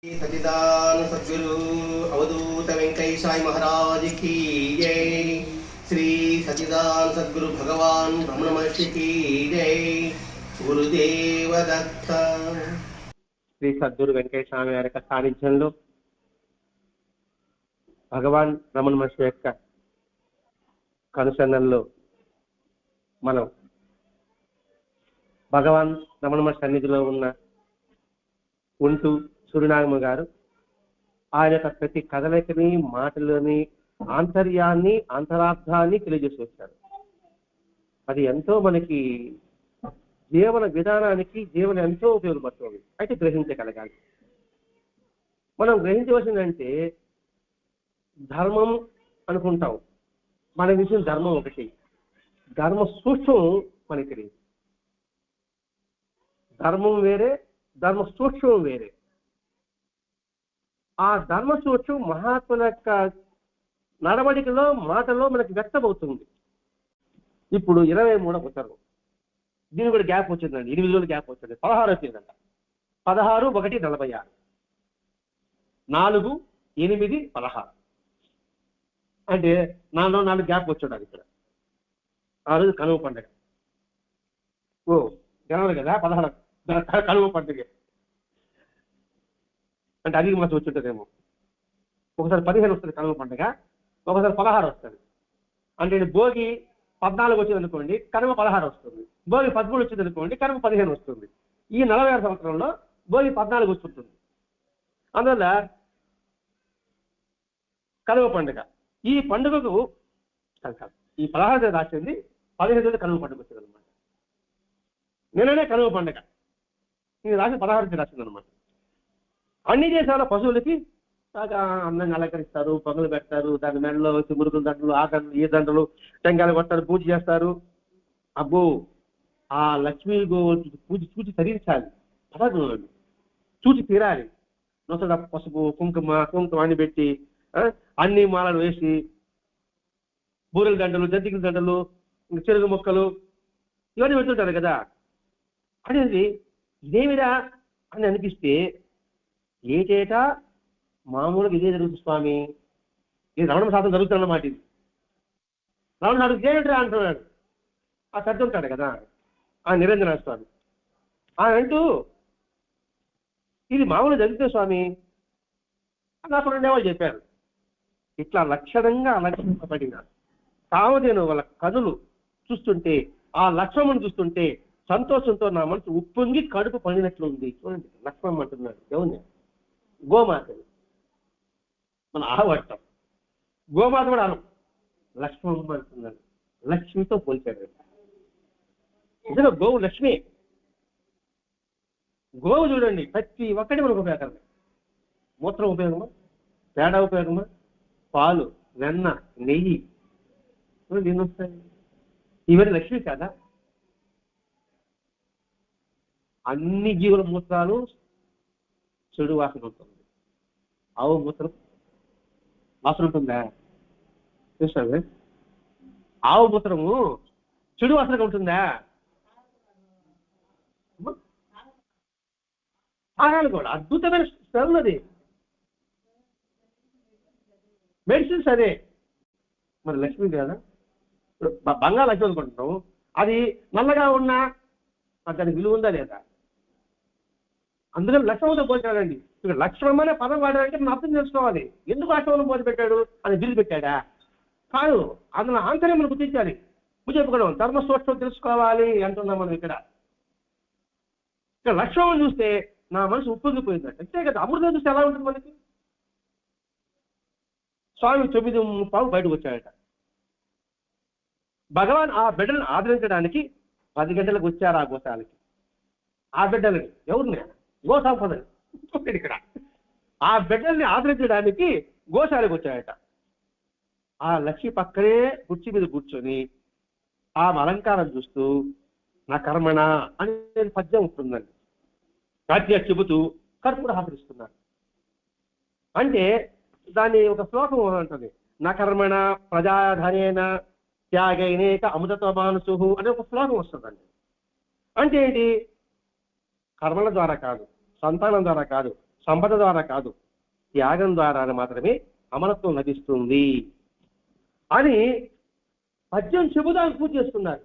सच्चिदानंद सद्गुरु अवधूत वेंकटेश साई महाराज की जय। श्री सच्चिदानंद सद्गुरु भगवान रमण महर्षि की जय। गुरुदेव दत्त। శ్రీ సద్గురు వెంకటేశ్వర స్వామి వారి యొక్క సాన్నిధ్యంలో భగవాన్ రమణ మహర్షి యొక్క కనుసన్నల్లో మనం భగవాన్ రమణ మహర్షి సన్నిధిలో ఉంటూ సూర్యనాగమ్మ గారు ఆయన యొక్క ప్రతి కథలకి మాటలోని ఆంతర్యాన్ని అంతరార్థాన్ని తెలియజేసి వచ్చారు. అది ఎంతో మనకి జీవన విధానానికి జీవనం ఎంతో ఉపయోగపడుతుంది. అయితే గ్రహించగలగాలి. మనం గ్రహించవలసిందంటే ధర్మం అనుకుంటాం, మన విషయం ధర్మం ఒకటి, ధర్మ సూక్ష్మం మనకి తెలియదు. ధర్మం వేరే, ధర్మ సూక్ష్మం వేరే. ఆ ధర్మ సూక్ష్మం మహాత్ముల యొక్క నడవడికలో మాటలో మనకి వ్యక్తమవుతుంది. ఇప్పుడు 23వ ఉత్తర్వు, దీని కూడా గ్యాప్ వచ్చిందండి, 8 రోజులు గ్యాప్ వచ్చింది, 16 వచ్చిందంట. 16, 1, 46, 4, 8, 16 అంటే 4 గ్యాప్ వచ్చాడు ఇక్కడ. ఆ రోజు కనుమ పండుగ. ఓ జనవరి కదా 16 కనుమ పండుగ అంటే అధిక మాసం వచ్చుంటుందేమో. ఒకసారి 15 వస్తుంది కనుమ పండుగ, ఒకసారి 16 వస్తుంది. అంటే భోగి 14 వచ్చింది అనుకోండి, కనుమ 16 వస్తుంది. భోగి 13 వచ్చింది అనుకోండి, కనుమ 15 వస్తుంది. ఈ 46 సంవత్సరంలో భోగి 14 వస్తుంటుంది. అందువల్ల కనుమ పండుగ ఈ పండుగకు ఈ 16 రాసింది, 15 కనుమ పండుగ వచ్చింది అనమాట. నిన్ననే కనుమ పండుగ, ఇది రాసి 16 రాసింది అనమాట. అన్ని దేశాల పశువులకి బాగా అందంగా అలంకరిస్తారు, పొగలు పెడతారు, దాని మెడలో మురుగుల దండలు, ఆ దండలు, ఈ దండలు, టెంకాయలు కొడతారు, పూజ చేస్తారు. అబ్బో ఆ లక్ష్మీ పూజ చూచి తరించాలి, పదవులు చూచి తీరాలి. నొసడ పసుపు కుంకుమ అన్ని పెట్టి అన్ని మాలలు వేసి బూరెల దండలు, జంతికల దండలు, చెరుగు మొక్కలు ఇవన్నీ పెడుతుంటారు కదా. అనేది ఇదేమిరా అని అనిపిస్తే ఏటేటా మామూలుగా ఇదే జరుగుతుంది స్వామి. ఇది రమణ శాస్త్రం జరుగుతుందన్నమాట. ఇది రమణ శాస్త్రం ఏమిట్రా అంటున్నాడు ఆ సర్ది ఉంటాడు కదా, ఆ నిరంజన స్వామి. ఆయన అంటూ ఇది మామూలు జరుగుతుంది స్వామి నాకు 2 వాళ్ళు చెప్పారు. ఇట్లా లక్షణంగా అలక్షింపబడిన కామధేను వాళ్ళ కనులు చూస్తుంటే, ఆ లక్ష్మణుని చూస్తుంటే సంతోషంతో నా మనసు ఉప్పొంగి కడుపు పండినట్లు ఉంది. చూడండి, లక్ష్మణం అంటున్నాడు ఎవరిని? గోమాతని. మనం ఆహవట్టం గోమాత కూడా అనం, లక్ష్మమ్మ అంటున్నాడు. లక్ష్మితో పోల్చాడు. నిజంగా గోవు లక్ష్మి. గోవు చూడండి ప్రతి ఒక్కటి మనకు ఉపయోగకరమే. మూత్రం ఉపయోగమా, పేడ ఉపయోగమా, పాలు, వెన్న, నెయ్యి ఎన్ని వస్తాయి? ఇవన్నీ లక్ష్మి కాదా? అన్ని జీవుల మూత్రాలు చెడు వాసన ఉంటుంది. ఆవు మూత్రం వాసన ఉంటుందా? చూసావే, ఆవు మూత్రము చెడు వాసనగా ఉంటుందా? ఆహారాలు కూడా అద్భుతమైన స్మెల్, అది మెడిసిన్స్ అదే. మరి లక్ష్మి కదా, బంగాళ లక్ష్మి అనుకుంటున్నాం, అది నల్లగా ఉన్నా దానికి విలువ ఉందా లేదా? అందుకని లక్ష్మణతో పోల్చాడండి. ఇక్కడ లక్ష్మణం అనే పదం వాడాడంటే మనం అర్థం చేసుకోవాలి. ఎందుకు లక్ష్మణం పోలి పెట్టాడు అని బిల్లు పెట్టాడా? కాదు, అందులో ఆంతర్యం మనం గుర్తించాలి. పూజ చెప్పుకోవడం ధర్మ సూక్ష్మం తెలుసుకోవాలి అంటున్నాం మనం. ఇక్కడ లక్ష్మణం చూస్తే నా మనసు ఉప్పొంగిపోయిందంట. అంతే కదా. అమృతం చూస్తే ఎలా ఉంటుంది మనకి? స్వామి 9:15 బయటకు వచ్చాడట. భగవాన్ ఆ బిడ్డలను ఆదరించడానికి 10 గంటలకు వచ్చారు ఆ గోశాలకి. ఆ బిడ్డలని ఎవరిని? గోసంపదని. ఇక్కడ ఆ బిడ్డల్ని ఆదరించడానికి గోశాలకు వచ్చాడట. ఆ లక్ష్మి పక్కనే కుర్చీ మీద కూర్చొని ఆ అలంకారం చూస్తూ నా కర్మణ అని పద్యం ఉంటుందండి. రాజ్య చెబుతూ కర్పూర హాసరిస్తున్నారు. అంటే దాన్ని ఒక శ్లోకం ఉంటుంది, నా కర్మణ ప్రజాధనేన త్యాగైనేక అమృత మానసు అనే ఒక శ్లోకం వస్తుందండి. అంటే ఏంటి? కర్మల ద్వారా కాదు, సంతానం ద్వారా కాదు, సంపద ద్వారా కాదు, త్యాగం ద్వారా మాత్రమే అమరత్వం లభిస్తుంది అని పద్యం చెబుదాన్ని పూజ చేస్తున్నారు.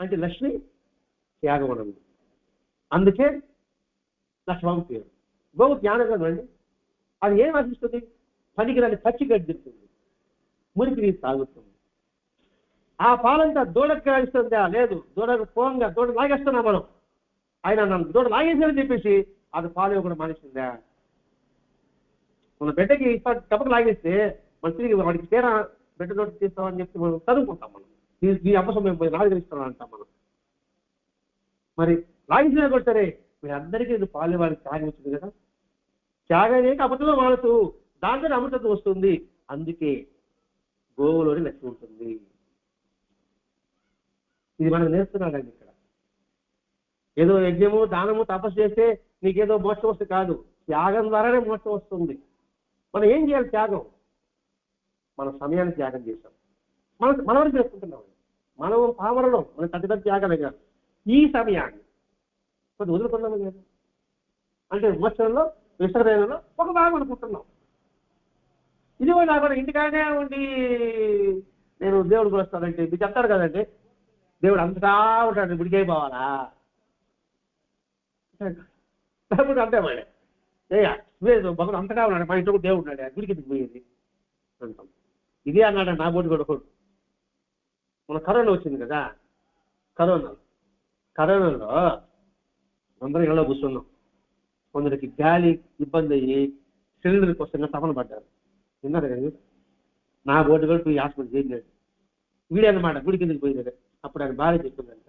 అంటే లక్ష్మి త్యాగం, అందుకే లక్ష్మమ్మ పేరు. గోవు జ్ఞానం కదండి, అది ఏం ఆశిస్తుంది? పనికిరాని పచ్చి గడ్డిస్తుంది, మురికి నీరు తాగుతుంది. ఆ పాలంతా దూడకు ఇస్తుందా? లేదు, దూడకు పోంగా దూడ లాగేస్తున్నాం మనం. ఆయన నన్ను దూడ లాగేసారని చెప్పేసి అది పాలు ఇవ్వకుండా మానేసిందా? మన బిడ్డకి టపకు లాగేస్తే మన తిరిగి వాడికి తీరా బిడ్డ నోటి తీస్తామని చెప్పి మనం చదువుకుంటాం. మనం ఈ అప్పసమయం పోయి నాకు తెలుస్తామని అంటాం మనం. మరి లాగేసినా కూడా సరే మీరందరికీ ఇది పాలు వారికి త్యాగం వచ్చింది కదా. త్యాగం అబద్ధంలో మానసు, దాంట్లో అమృతత్వం వస్తుంది. అందుకే గోవులోని లక్ష్మి ఉంటుంది. ఇది మనకు నేర్చుకున్నాడండి. ఇక్కడ ఏదో యజ్ఞము దానము తపస్సు చేస్తే నీకేదో మోక్షం వస్తుంది కాదు, త్యాగం ద్వారానే మోక్షం వస్తుంది. మనం ఏం చేయాలి? త్యాగం. మన సమయాన్ని త్యాగం చేశాం, మనం వరకు చేసుకుంటున్నాం. మనం పామరడం మనం పెద్ద పెద్ద త్యాగాలే కాదు, ఈ సమయాన్ని కొద్ది వదులుకున్నాము కదా. అంటే మోక్షంలో విశ్రమలో ఒక భాగం అనుకుంటున్నాం. ఇది కూడా నాకు ఇంటికానే ఉండి నేను దేవుడు కొలుస్తానంటే మీకు చెప్తారు కదండి, దేవుడు అంతటా ఉంటాడు, గుడికే పోవాలా? అంతే మరి లేదు, భగవాన్ అంతటా ఉన్నాడు, మా ఇంట్లో దేవుడు ఉన్నాడు, గుడికి ఎందుకు పోయేది అంటాం. ఇదే అన్నాడు నా బోటి కొడుకోడు. మన కరోనా వచ్చింది కదా, కరోనాలో అందరూ ఇళ్ళలో కూర్చున్నాం. కొందరికి గాలి ఇబ్బంది అయ్యి సిలిండర్ కోసం తపన పడ్డారు. విన్నారు కదా, నా బోటి కొడుకు ఈ హాస్పిటల్ చేయలేదు. వీడే అన్నమాట గుడికి ఎందుకు పోయినాడు. అప్పుడు ఆయన భార్య చెప్తుందంట,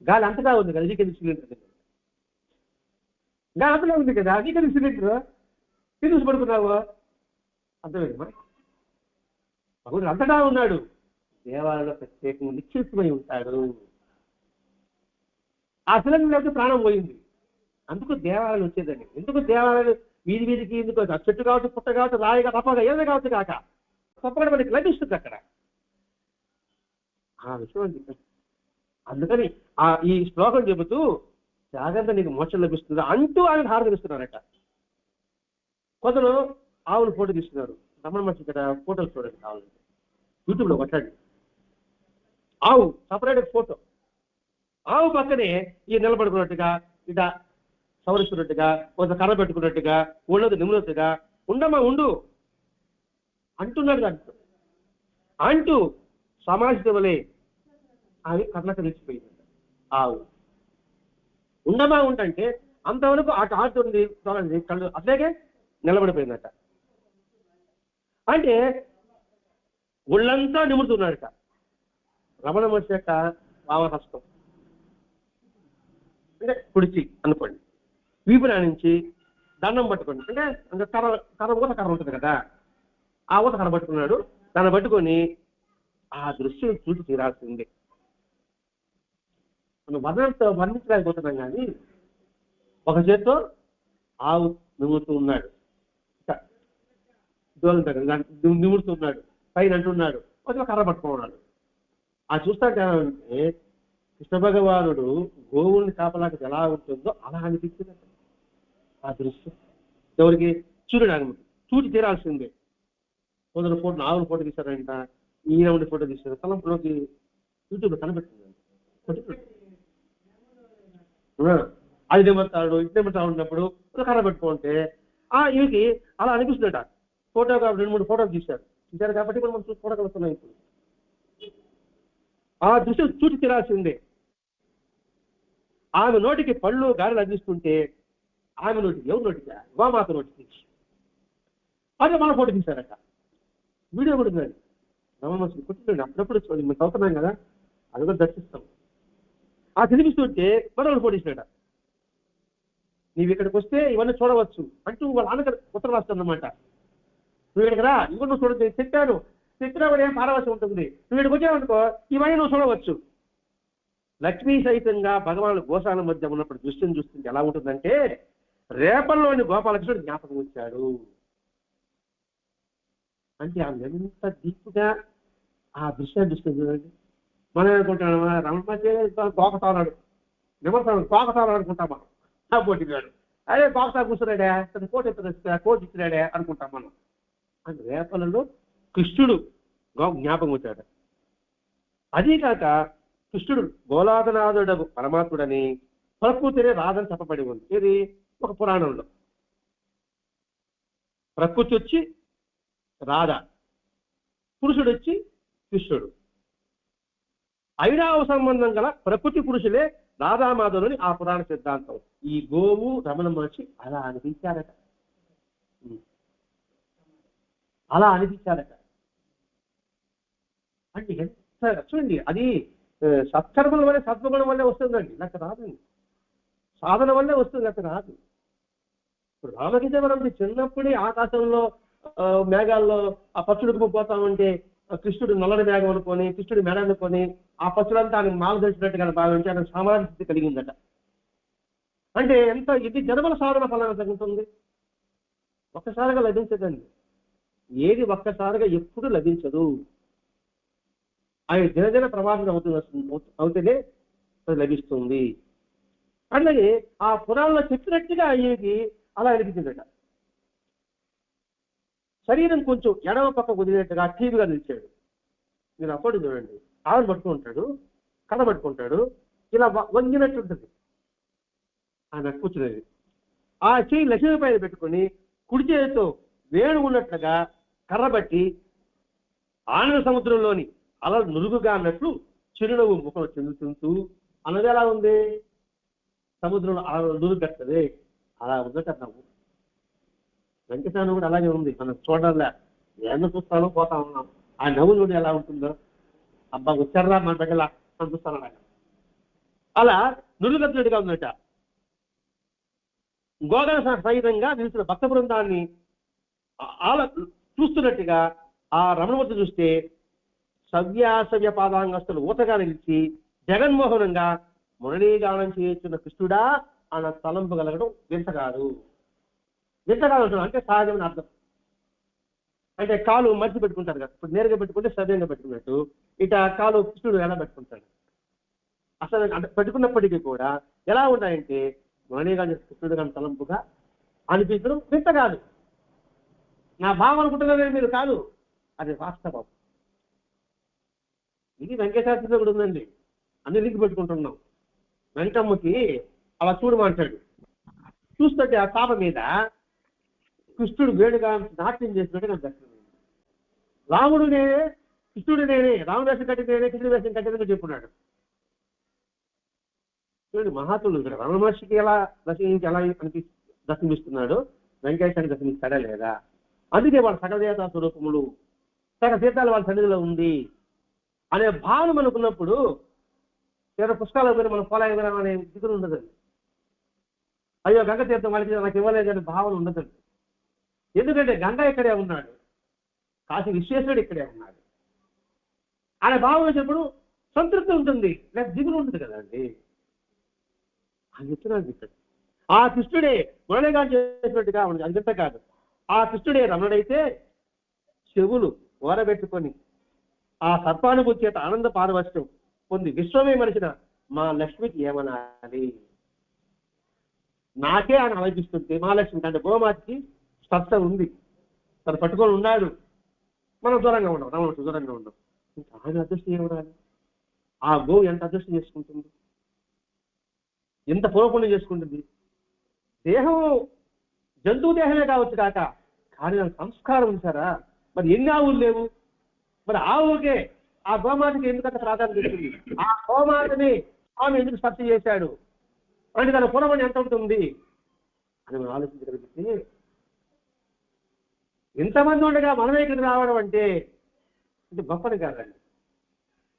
గాలి అంతగా ఉంది కదా, నీకెందుకు సిలిండర్? గాలి అంతగా ఉంది కదా, నీకెందుకు సిలిండర్? తిరిగి పడుకున్నావు. అర్థమైందమ్మా, భగవంతుడు అంతటా ఉన్నాడు, దేవాలయంలో ప్రత్యేకంగా నిశ్చితమై ఉంటాడు. ఆ సిలిండర్ లేకపోతే ప్రాణం పోయింది. అందుకు దేవాలయాలు వచ్చేదండి. ఎందుకు దేవాలయాలు వీధి వీధికి ఎందుకు? చెట్టు కావచ్చు, పుట్ట కావచ్చు, రాయిగా తప్పగా ఏదో కావచ్చు కాక తప్పకుండా మనకి లభిస్తుంది అక్కడ ఆ విషయం. అందుకని ఈ శ్లోకం చెబుతూ త్యాగంతో నీకు మోక్షం లభిస్తుందా అంటూ ఆయన హారతిస్తున్నారట. కొందరు ఆవులు ఫోటో తీస్తున్నారు. రమణ మహర్షి ఇక్కడ ఫోటోలు చూడండి, కావాలంటే యూట్యూబ్లో కొట్టండి. ఆవు సపరేట్ ఫోటో, ఆవు పక్కనే ఈ నిలబడుకున్నట్టుగా, ఇట సవరిస్తున్నట్టుగా, కొంత కర్ర పెట్టుకున్నట్టుగా, ఉండదు నిమ్మనట్టుగా, ఉండమ్మా ఉండు అంటున్నాడు. దాంట్లో అంటూ సమాజం వలె అవి కర్ణకు నిలిచిపోయింది. ఆవు ఉండమా ఉంటే అంతవరకు ఆ ఆడుతుంది చూడండి, కళ్ళు అట్లాగే నిలబడిపోయిందట. అంటే ఒళ్ళంతా నిమురుతున్నాడట. రమణ మహర్షి యొక్క వామహస్తం అంటే కుడిచి అనుకోండి, వీపున నుంచి దండం పట్టుకోండి, అంటే ఇంకా కర్ర ఉంటుంది కదా, ఆ ఊత కర్ర పట్టుకున్నాడు. దాన్ని పట్టుకొని ఆ దృశ్యం చూసి తీరాల్సిందే. మనం వర్ణించలేకపోతున్నాం కానీ ఒక చేత్తో ఆవు నిమురుతూ ఉన్నాడు, నిమురుతూ ఉన్నాడు, పైన అంటున్నాడు, ఒక కర్ర పట్టుకున్నాడు. ఆ చూస్తాంటే కృష్ణ భగవానుడు గోవుల్ని కాపలాకి ఎలా ఉంటుందో అలా అనిపించింది ఆ దృశ్యం. ఎవరికి? సూర్యుడు చూసి తీరాల్సిందే. కొందరు ఫోటో ఆవుల ఫోటో తీశారంట, ఈయన ఉండి ఫోటో తీశారు. తలంపులోకి యూట్యూబ్లో కనిపెట్టింది. అది నిమ్మతాడు ఇట్లా ఉన్నప్పుడు కర్ర పెట్టుకుంటే ఇవికి అలా అనిపిస్తుందట. ఫోటో 2-3 ఫోటోలు తీశారు కాబట్టి మనం చూడగలుగుతున్నాం. ఇప్పుడు ఆ దృశ్యం చూసి తీరాల్సిందే. ఆమె నోటికి పళ్ళు గారెలు అందిస్తుంటే ఆమె నోటికి, ఎవరి నోటికి? గోమాత నోటికి. అదే మన ఫోటో తీశారట. వీడియో కూడా ఉంది. రమణమహర్షి కుట్టించండి, అప్పుడప్పుడు చూడండి, మేము చదువుతున్నాం కదా, అది కూడా దర్శిస్తాం. ఆ తినిపిస్తుంటే మరొకటి ఫోటో ఇచ్చినట. నీవు ఇక్కడికి వస్తే ఇవన్నీ చూడవచ్చు అంటూ వాళ్ళ ఆనక ఉత్తరం రాస్తానమాట. నువ్వు ఇక్కడికి రా, ఇవన్నీ నువ్వు చూడదు, చెప్పినా కూడా ఏం పారవశం ఉంటుంది. నువ్వు ఇక్కడికి వచ్చావనుకో ఇవన్నీ నువ్వు చూడవచ్చు. లక్ష్మీ సహితంగా భగవానుడు గోశాల మధ్య ఉన్నప్పుడు దృశ్యం చూస్తుంటే ఎలా ఉంటుందంటే రేపల్లోని గోపాలకృష్ణుడు జ్ఞాపకం వచ్చాడు. అంటే ఆమె ఎంత డీప్గా ఆ దృశ్యాన్ని చూస్తుంది చూడండి. మనం అనుకుంటాం రమణ మధ్య తోకతాడు, నిమర్తాడు తోకతాడు అనుకుంటాం మనం. ఆ పోటీగాడు అదే బాక్సా కూర్చున్నాడే తన కోట్ ఇచ్చినాడే అనుకుంటాం మనం. అంటే రేపలలో కృష్ణుడు జ్ఞాపకం వచ్చాడు. అదీ కాక కృష్ణుడు గోలాదనాథుడు పరమాత్ముడని, ప్రకృతినే రాదని చెప్పబడి ఉంది. ఇది ఒక పురాణంలో. ప్రకృతి వచ్చి రాధ, పురుషుడు వచ్చి కృష్ణుడు. ఐరావ సంబంధం గల ప్రకృతి పురుషులే రాధామాధవులని ఆ పురాణ సిద్ధాంతం. ఈ గోవు రమణ మహర్షి అలా అనిపించారట. అలా అనిపించారట. అంటే ఎంత చూడండి, అది సత్కర్మల వల్లే, సద్గుణం వల్లే వస్తుందండి, లేక రాదండి. సాధన వల్లే వస్తుంది, లేక రాదు. ఇప్పుడు రామకృష్ణ చిన్నప్పుడే ఆకాశంలో మేఘాల్లో ఆ పచ్చుడుకు పోతామంటే కృష్ణుడు నల్లని మేఘం అనుకొని, కృష్ణుడు మెడ అనుకొని ఆ పచ్చుడంతా ఆయన మాల ధరించినట్టుగా భావించి ఆయన సామాజిక స్థితి కలిగిందట. అంటే ఎంత ఇది జన్మల సాధన ఫలం జరుగుతుంది. ఒక్కసారిగా లభించదండి. ఏది ఒక్కసారిగా ఎప్పుడు లభించదు. ఆయన దినదిన ప్రవాహం అవుతేనే అది లభిస్తుంది. అలాగే ఆ పురాణంలో చెప్పినట్టుగా అయ్యేది అలా అనిపించిందట. శరీరం కొంచెం ఎడమ పక్క వదిలేట్టుగా టీవీగా నిలిచాడు. మీరు అప్పుడు చూడండి, ఆవిడ పట్టుకుంటాడు, కళ్ళ పట్టుకుంటాడు, ఇలా వంగినట్టు ఉంటుంది ఆయన కూర్చునేది. ఆ చెయ్యి లక్ష్మీ పైన పెట్టుకుని కుడి చేతితో వేణు ఉన్నట్లుగా కర్రబట్టి ఆనంద సముద్రంలోని అలా నురుగుగా అన్నట్లు చిరునవ్వు ముఖం చెందుతుంటూ అన్నది ఎలా ఉంది? సముద్రంలో అలా నురుగు కట్టది, అలా ఉందట నవ్వు. వెంకటేశ్వర కూడా అలాగే ఉంది. మనం చూడాలా, ఏమన్నా చూస్తానో పోతా ఉన్నాం. ఆ నవ్వు చూడు ఎలా ఉంటుందో. అబ్బా వచ్చారా మన దగ్గర అని చూస్తాను. అలా నురుగట్టుగా ఉందట. గోగన సహితంగా నిలిచిన భక్త బృందాన్ని చూస్తున్నట్టుగా ఆ రమణమూర్తి చూస్తే సవ్యాసవ్య పాదాంగస్తులు ఊతగా నిలిచి జగన్మోహనంగా మురళీగానం చేస్తున్న కృష్ణుడా అన్న తలంపు కలగడం వింతకాదు. వింతకాదు అంటే సహజమైన అర్థం. అంటే కాలు మధ్య పెట్టుకుంటారు కదా, ఇప్పుడు నేరుగా పెట్టుకుంటే సవ్యంగా పెట్టుకున్నట్టు ఇట కాలు కృష్ణుడు ఎలా పెట్టుకుంటాడు. అసలు అంటే పెట్టుకున్నప్పటికీ కూడా ఎలా ఉన్నాయంటే మురళీగానం కృష్ణుడు గాని తలంపుగా అనిపించడం వింత కాదు. నా భావం అనుకుంటున్నానే మీరు కాదు, అది వాస్తవం. ఇది వెంకటేశ్వర కూడా ఉందండి. అన్ని లింక్ పెట్టుకుంటున్నాం. వెంకమ్మకి అలా చూడమంటాడు. చూస్తుంటే ఆ తాప మీద కృష్ణుడు వేడుగా నాట్యం చేసినట్టు నాకు దర్శనం. రాముడు నేనే, కృష్ణుడు నేనే, రాముడు వేషం కట్టి నేనే, కృష్ణుడు వేషం కట్టినట్టు చెప్పున్నాడు. చూడండి, మహాత్ముడు ఇక్కడ రమణ మహర్షికి ఎలా దర్శనమిస్తున్నాడు, వెంకటేశ్వరుని దర్శనమిస్తాడా లేదా? అందుకే వాళ్ళ సకల దేవతా స్వరూపములు, సకల తీర్థాలు వాళ్ళ సన్నిధిలో ఉంది అనే భావన మనకున్నప్పుడు ఏదో పుస్తకాల మీద మనం ఫాలో అయ్యాం అనే దిగులు ఉండదండి. అయ్యో గంగ తీర్థం వాళ్ళకి నాకు ఇవ్వలేదని భావన ఉండదండి. ఎందుకంటే గంగ ఇక్కడే ఉన్నాడు, కాశీ విశ్వేశ్వరుడు ఇక్కడే ఉన్నాడు అనే భావన వచ్చినప్పుడు సంతృప్తి ఉంటుంది, లేక దిగులు ఉంటుంది కదండి. అది చెప్తున్నాను ఇక్కడ. ఆ కృష్ణుడే మురళిగా చేసినట్టుగా ఉంది, అంత కాదు. ఆ కృష్ణుడే రమణుడైతే చెవులు ఓరబెట్టుకొని ఆ సర్పానుభూతి చేత ఆనంద పారవశ్యం పొంది విశ్వమే మనిషిన మా లక్ష్మికి ఏమనాలి? నాకే ఆయన ఆలోచిస్తుంటే మా లక్ష్మికి అంటే గోమాతకి స్పర్శ ఉంది, తను పట్టుకొని ఉన్నాడు. మనం దూరంగా ఉన్నాం, రమణుడు దూరంగా ఉన్నాం. ఇంకా ఆయన అదృష్టం ఏమనాలి? ఆ గోవు ఎంత అదృష్టం చేసుకుంటుంది, ఎంత పూర్వపుణ్యం చేసుకుంటుంది. దేహం జంతువు దేహమే కావచ్చు కాక, కానీ దాని సంస్కారం ఉంచారా? మరి ఎన్ని ఆవులు లేవు, మరి ఆవుకే ఆ గోమాతకి ఎందుకంత ప్రాధాన్యత ఇస్తుంది? ఆ గోమాతని స్వామి ఎందుకు స్పర్శ చేశాడు అంటే దాని పూర్వపుణ్యం ఎంత ఉంటుంది అని మనం ఆలోచించగలిగితే, ఇంతమంది ఉండగా మనమే ఇక్కడికి రావడం అంటే గొప్పది కాదండి.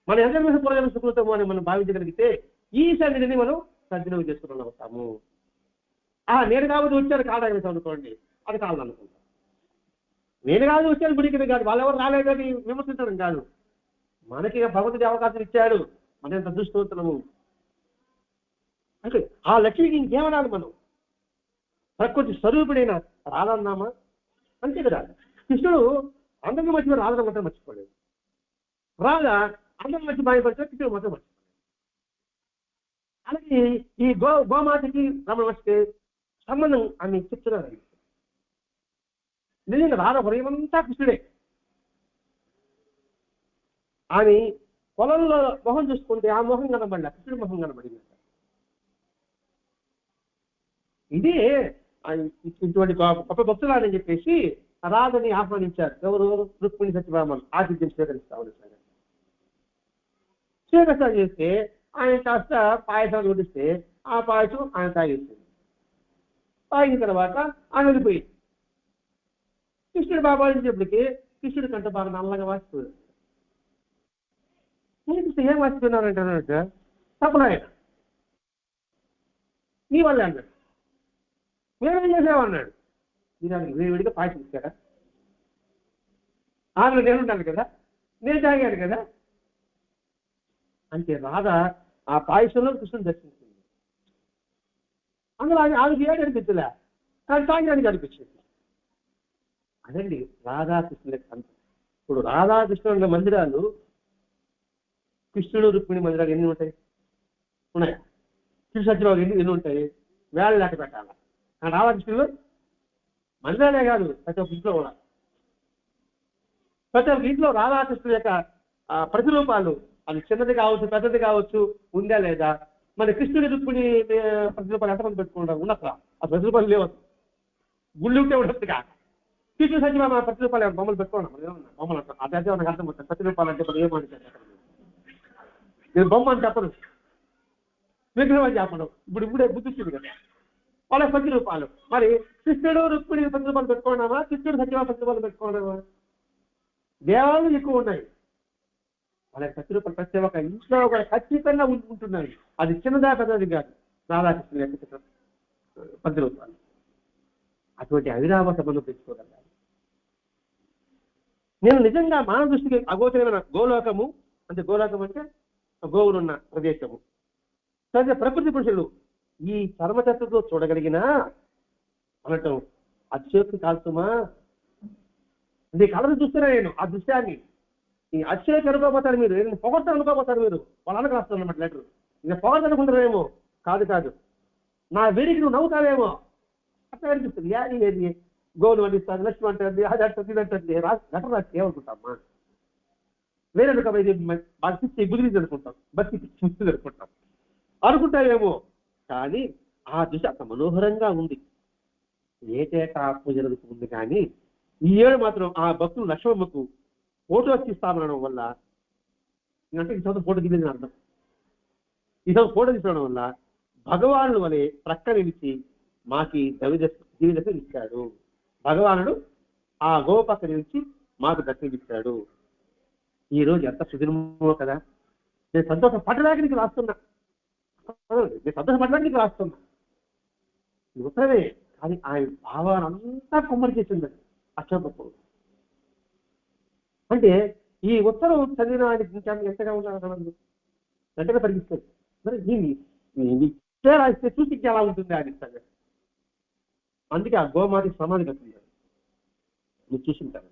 మన ఎందరి పూర్వజన్మ సుకృతము అని మనం భావించగలిగితే ఈ సన్నిధిని మనం సద్వినియోగం చేసుకుని అవుతాము. నేను కాబట్టి వచ్చాను కాదని అనుకోండి, అది కాదు అనుకుంటాం. నేను కాదు వచ్చాను గుడికి కాదు, వాళ్ళెవరు రాలేదని విమర్శించడం కాదు. మనకి భగవంతుడి అవకాశం ఇచ్చాడు, మన ఎంత అదృష్టవంతులము. అంటే ఆ లక్ష్మికి ఇంకేమనాలి మనం? ప్రకృతి స్వరూపుడైన రాధన్నామా అంతే కదా. కృష్ణుడు అందరిని మర్చిపోయి రాధను మాత్రం మర్చిపోలేదు, రాధ అందరిని మర్చి భయపడితే కృష్ణుడు మాత్రం మర్చిపోలేదు. అలాగే ఈ గోమాతకి రమణ మహర్షికి సంబంధం ఆమె చెప్తున్నారు. నిజంగా రాధ హృదయమంతా కృష్ణుడే. ఆమె పొలంలో మొహం చూసుకుంటే ఆ మొహం కనబడలే, కృష్ణుడి మొహం కనబడింది. ఇదే ఇటువంటి గొప్ప భక్తులని చెప్పేసి రాధని ఆహ్వానించారు. ఎవరు? రుక్మిణి సత్యభామలు ఆతిథ్యం స్వీకరిస్తా ఉన్నారు. స్వీకరిస్తా చేస్తే ఆయన కాస్త పాయసాలు వడిస్తే ఆ పాయసం ఆయన తాగేసింది. తాగిన తర్వాత ఆయన వెళ్ళిపోయింది. కృష్ణుడు బాబా అనేటప్పటికి కృష్ణుడి కంటే బాగా నల్లగా వాసిపోయాడు. ఏం వాసిపోయినారంటే తప్పన ఆయన నీ వల్లే అన్నాడు. మేమేం చేసామన్నాడు. మీరు ఆయనకి వేడిగా పాయసం ఇచ్చారా? ఆమె నేనుంటాను కదా, నేను తాగాను కదా. అంటే రాధ ఆ పాయసంలో కృష్ణుని దర్శించింది. అందులో ఆమెకి ఏడు అనిపించలే, కానీ తాగడానికి అనిపించింది. అదండి రాధాకృష్ణుల అంత. ఇప్పుడు రాధాకృష్ణుల మందిరాలు, కృష్ణుడు రుక్మిణి మందిరాలు ఎన్ని ఉంటాయి? ఉన్నాయా? కృష్ణ సత్యబాబు ఎన్ని ఉంటాయి? వేళ లెక్క పెట్టాల. కానీ రాధాకృష్ణులు మందిరాలే కాదు, ప్రతి ఒక్క ఇంట్లో కూడా, ప్రతి ఒక్క ఇంట్లో రాధాకృష్ణుల యొక్క ప్రతిరూపాలు, అది చిన్నది కావచ్చు పెద్దది కావచ్చు, ఉందా లేదా? మరి కృష్ణుడి రుక్మిణి ప్రతిరూపాలు ఎంతమంది పెట్టుకుంటారు? ఉన్నట్లా ఆ ప్రతిరూపాలు లేవు. గుళ్ళు ఉంటే ఉండదుగా. కృష్ణ సత్యభామ ప్రతిరూపాలు బొమ్మలు పెట్టుకోండి, బొమ్మలు అంటారు. అదే మనకు అర్థం అవుతుంది. ప్రతిరూపాలు అంటే ఇప్పుడు ఏమంటారు? నేను బొమ్మ అని చెప్పను, విగ్రహం అని చెప్పను. ఇప్పుడే బుద్ధిస్తుంది కదా వాళ్ళ ప్రతిరూపాలు. మరి కృష్ణుడు రుక్మిణి ప్రతిరూపాలు పెట్టుకున్నామా? కృష్ణుడు సత్యభామ ప్రతిరూపాలు పెట్టుకున్నామా? దేవాలు ఎక్కువ ఉన్నాయి. వాళ్ళ ప్రతిరూపాలు ప్రతి ఒక్క ఇంట్లో కూడా ఖచ్చితంగా ఉంటున్నాయి. అది చిన్నదా పెద్దది కాదు. రాధాకృష్ణ యొక్క ప్రతిరూపాలు. అటువంటి అవిరామ సంబంధం పెంచుకోగలగాలి. నేను నిజంగా మానవ దృష్టికి అగోచరమైన గోలోకము అంటే, గోలోకం అంటే గోవులున్న ప్రదేశము, సరే ప్రకృతి పురుషులు ఈ చర్మచత్రతో చూడగలిగినా అనటం అతిశయోక్తి కాల్చుమా. అంటే కళను చూస్తున్నా నేను ఆ దృశ్యాన్ని. ఈ అతిశయోక్తి అనుకోపోతారు మీరు, నేను పొగడతాను అనుకోపోతారు మీరు. వాళ్ళకి రాస్తాను అన్నమాట లెటర్. ఇంకా పొగడతా అనుకుంటారేమో. కాదు, నా వేడికి నువ్వు నవ్వుతావేమో అట్లా అనిపిస్తుంది. ఏది గోలు వండిస్తాను, లక్ష్మి అంటుంది, అది అంటుంది, ఇది అంటుంది. లెటర్ రాసి ఏమనుకుంటామ్మా? వేరే ఇది బాగా పిచ్చి బుదిరించి అనుకుంటాం, బతి పిచ్చి అనుకుంటాం అనుకుంటావేమో. కానీ ఆ దృశ్యం అంత మనోహరంగా ఉంది. ఏటేటా పూజ జరుగుతుంది. కానీ ఈ ఏడు మాత్రం ఆ భక్తులు లక్ష్మమ్మకు ఫోటో తీస్తామనడం వల్ల, అంటే ఈ సంవత్సరం ఫోటో తీయలేదు అర్థం. ఈ సంవత్సరం ఫోటో తీసుకోవడం వల్ల భగవానుడు వలె ప్రక్క నిలిచి మాకి జీవితం ఇచ్చాడు. భగవానుడు ఆ గోవ పక్క నిలిచి మాకు దర్శనమిచ్చాడు. ఈ రోజు ఎంత సుదినమో కదా. నేను సంతోషం పట్టడానికి నీకు రాస్తున్నా, నేను సంతోషం పట్టడానికి నీకు రాస్తున్నా. ఉత్తరమే, కానీ ఆయన భావానంతా కుమ్మరి చేసిందండి అక్షరపప్పుడు. అంటే ఈ ఉత్తరం చదివిన ఆయన ఎంతగా ఉండాలి, ఎంతగా పరిగిస్తుంది. మరి దీన్ని రాస్తే చూసి ఎలా ఉంటుంది ఆయన సంగతి. అందుకే ఆ గోమాతి సమాధి కట్టింది. మీరు చూసింటారు,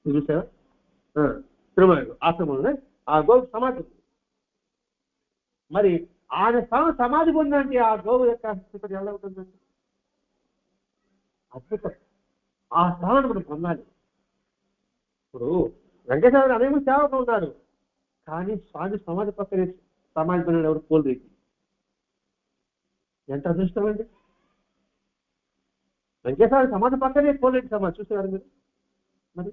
మీరు చూసారా? తిరుమల ఆశ్రమంలో ఆ గోవు సమాధి. మరి ఆయన సమాధి పొందంటే ఆ గోవు యొక్క స్థితి ఎలా ఉంటుందండి? అద్భుతం. ఆ స్థానాన్ని మనం పొందాలి. ఇప్పుడు వెంకటేశ్వర అనేక సేవకులు ఉన్నారు, కానీ స్వామి సమాధి పక్కనే సమాధి పొందిన ఎవరు పోలేదు. ఎంత అదృష్టం అండి. వెంకటేశ్వర సమాధి పక్కనే పోలేదు సమాధి. చూసేవారు మీరు? మరి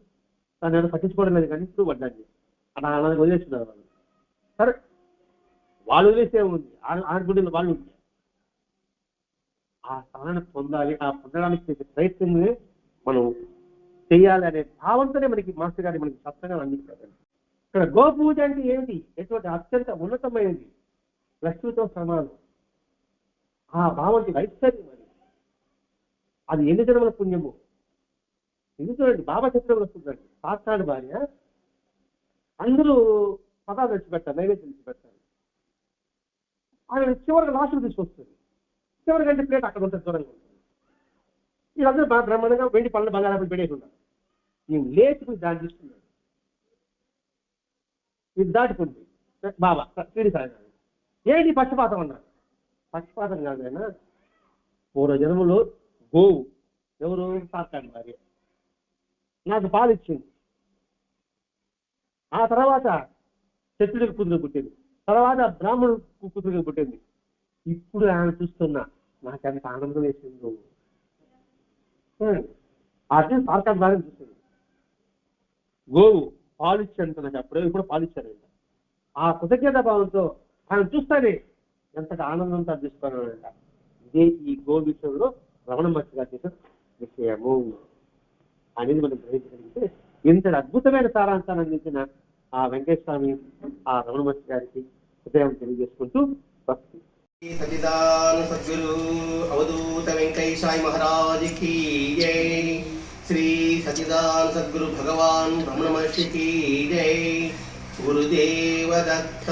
దాన్ని ఎవరు పట్టించుకోవడం లేదు. కానీ ఇప్పుడు పడ్డాన్ని అలా అలా వదిలేస్తున్నారు వాళ్ళు. సరే, వాళ్ళు వదిలేసే ఉంది, ఆడగుడిలో వాళ్ళు ఉంది. ఆ స్థానాన్ని పొందాలి, ఆ పొందడానికి చేసే ప్రయత్నమే మనం చేయాలి అనే భావంతోనే మనకి మాస్టర్ గారి మనకి స్పష్టంగా అందించారు. ఇక్కడ గోపూజ అంటే ఏమిటి? ఎటువంటి అత్యంత ఉన్నతమైనది, లక్ష్మితో సమానం. ఆ భావంతి వైశ్వర్యం అది. అది ఎన్ని జన్మల పుణ్యము. ఇది చూడండి, బాబా చెప్పడం వస్తుందండి. సాక్షాత్ భార్య అందరూ పదాలు తెచ్చిపెట్టారు, నైవేద్యం తెచ్చిపెట్టారు. ఆయన చివరికి లాస్ట్కి తీసుకొస్తుంది. చివరికంటే ప్లేట్ అక్కడ ఉంటుంది, దూరంగా ఉంటుంది. వీళ్ళందరూ బ్రహ్మాండంగా వెండి పనులు బంగారాలు పెడేసి ఉన్నారు. నేను లేచి దాన్ని తీసుకున్నాను. ఇది దాటుకుంది బాబా శ్రీడి సాయి. ఏంటి పక్షపాతం అన్నారు? పక్షపాతం కాదైనా పూర్వ జన్మలో గోవు ఎవరు సాకాని భార్య నాకు పాలు ఇచ్చింది. ఆ తర్వాత క్షత్రుడికి కూతురు పుట్టింది, తర్వాత బ్రాహ్మణుడు కూతురుగా పుట్టింది. ఇప్పుడు ఆయన చూస్తున్నా నాకెంత ఆనందం వేసిందో. అదే సాకాని భార్యను చూస్తుంది. గోవు పాలు ఇచ్చాను నాకు అప్పుడే ఇప్పుడు పాలు ఇచ్చానంట. ఆ కృతజ్ఞత భావంతో ఆయన చూస్తానే ఎంతగా ఆనందంతో అర్పిస్తున్నాడంట. ఇదే ఈ గో విషయంలో రమణ మహర్షి గారు చేసిన విషయము అనేది మనం గ్రహించగలిగితే ఇంతటి అద్భుతమైన సారాంశాన్ని అందించిన ఆ వెంకటేశ్వర స్వామి ఆ రమణ మహర్షి గారికి హృదయం తెలియజేసుకుంటూ భక్తి. సచిదానంద సద్గురు అవధూత వెంకయ్య సాయి మహారాజ్ की जय। श्री सचिदानंद सद्गुरु भगवान रमण महर्षि की जय। गुरुदेव दत्त।